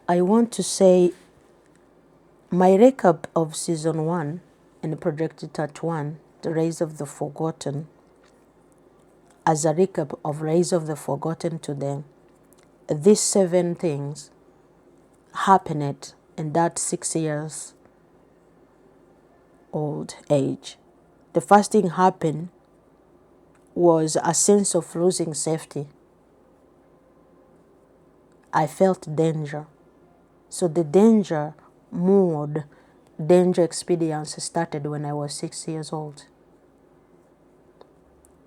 I want to say my recap of season 1 and projected at 1, The Race of the Forgotten, as a recap of Race of the Forgotten today. These 7 things happened in that 6 years old age. The first thing happened was a sense of losing safety. I felt danger. So the danger experience started when I was 6 years old.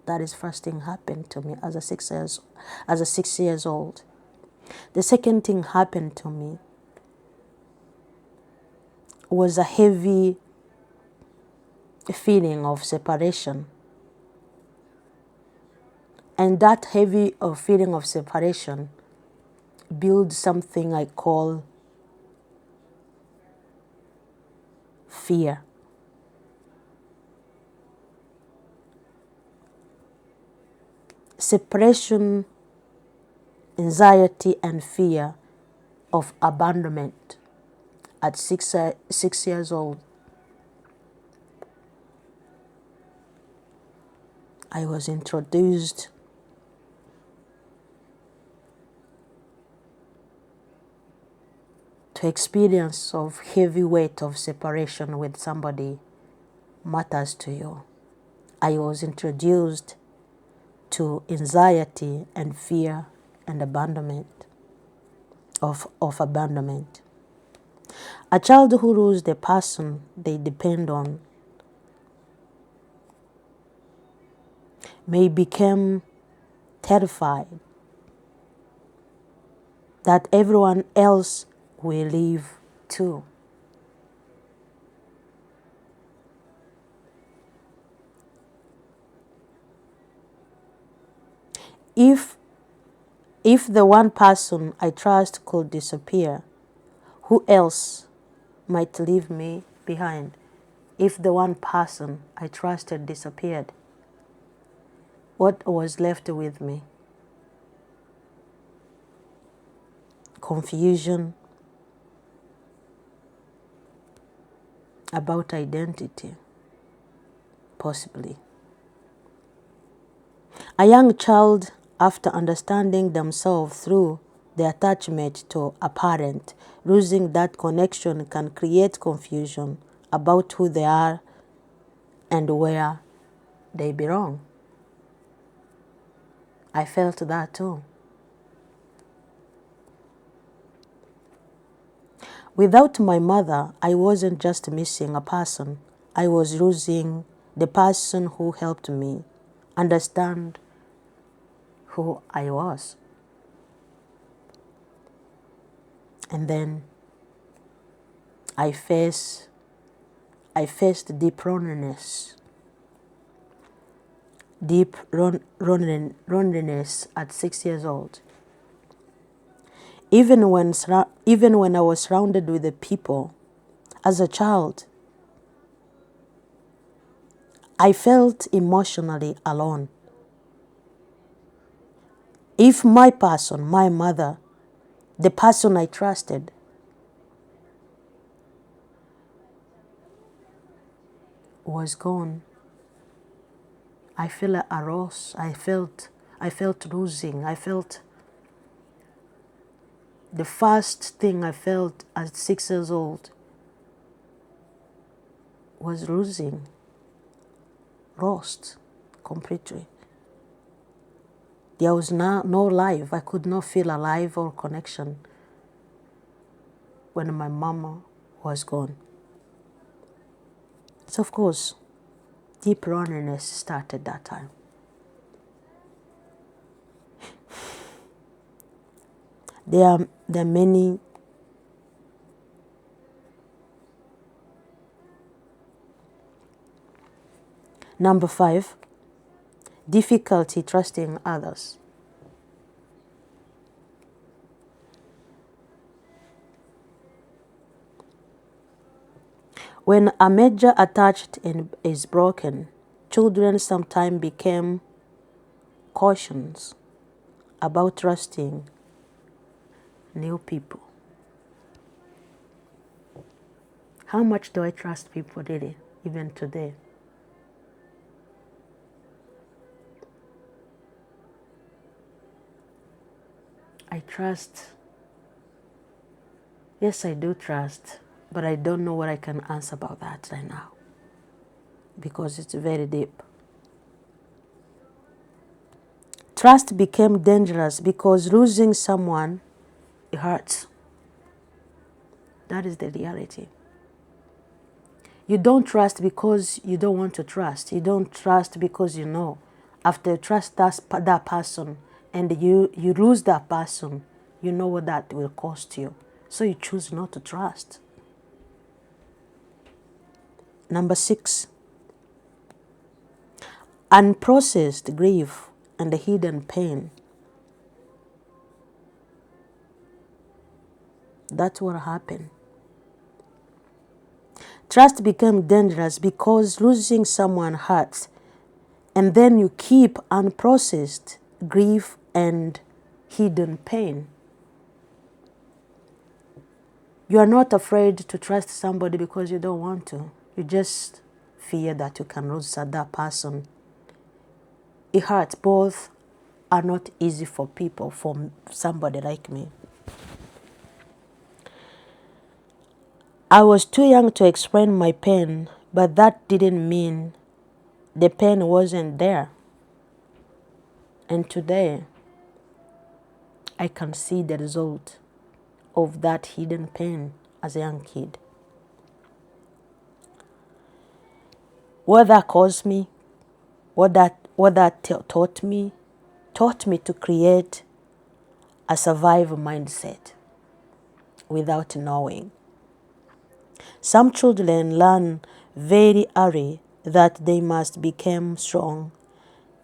That is first thing happened to me as a 6 years old. The second thing happened to me was a heavy feeling of separation. And that heavy feeling of separation builds something I call fear. Separation, anxiety, and fear of abandonment at 6 years old. I was introduced to experience of heavy weight of separation with somebody matters to you. I was introduced to anxiety and fear and abandonment of abandonment. A child who loses the person they depend on may become terrified that everyone else will leave too. If the one person I trust could disappear, who else might leave me behind? If the one person I trusted disappeared, what was left with me? Confusion about identity, possibly. A young child, after understanding themselves through the attachment to a parent, losing that connection can create confusion about who they are and where they belong. I felt that too. Without my mother, I wasn't just missing a person. I was losing the person who helped me understand who I was. And then I faced deep loneliness. Deep loneliness at 6 years old. Even when I was surrounded with the people, as a child, I felt emotionally alone. If my person, my mother, the person I trusted, was gone, I felt a loss. I felt losing. I felt the first thing I felt at 6 years old was losing, lost completely. There was no life. I could not feel alive or connection when my mama was gone. So of course, deep loneliness started that time. There are many Number 5, difficulty trusting others. When a major attachment is broken, children sometimes become cautious about trusting new people. How much do I trust people really, even today? I trust. Yes, I do trust, but I don't know what I can answer about that right now because it's very deep. Trust became dangerous because losing someone, it hurts. That is the reality. You don't trust because you don't want to trust. You don't trust because you know. After you trust that person and you lose that person, you know what that will cost you. So you choose not to trust. Number 6, unprocessed grief and the hidden pain. That's what happened. Trust became dangerous because losing someone hurts, and then you keep unprocessed grief and hidden pain. You are not afraid to trust somebody because you don't want to. You just fear that you can lose that person. It hurts. Both are not easy for people, for somebody like me. I was too young to explain my pain, but that didn't mean the pain wasn't there. And today, I can see the result of that hidden pain as a young kid. What that caused me, what that taught me to create a survival mindset without knowing. Some children learn very early that they must become strong,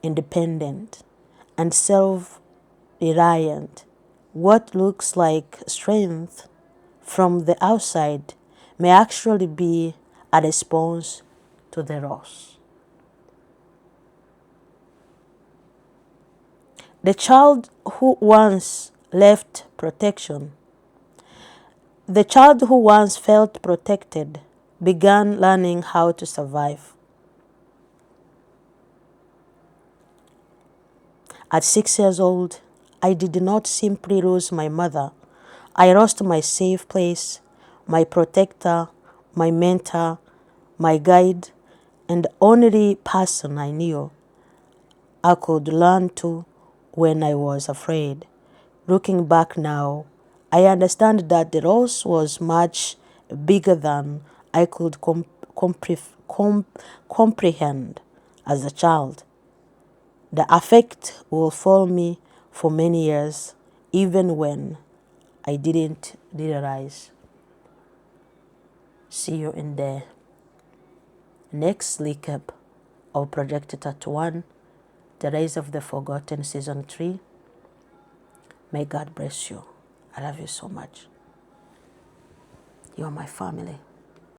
independent, and self-reliant. What looks like strength from the outside may actually be a response to the loss. The child who once felt protected began learning how to survive. At 6 years old, I did not simply lose my mother. I lost my safe place, my protector, my mentor, my guide, and the only person I knew I could learn to when I was afraid. Looking back now, I understand that the loss was much bigger than I could comprehend as a child. The effect will follow me for many years, even when I didn't realize. See you in the next recap of Project 31, The Rise of the Forgotten, Season 3. May God bless you. I love you so much. You are my family.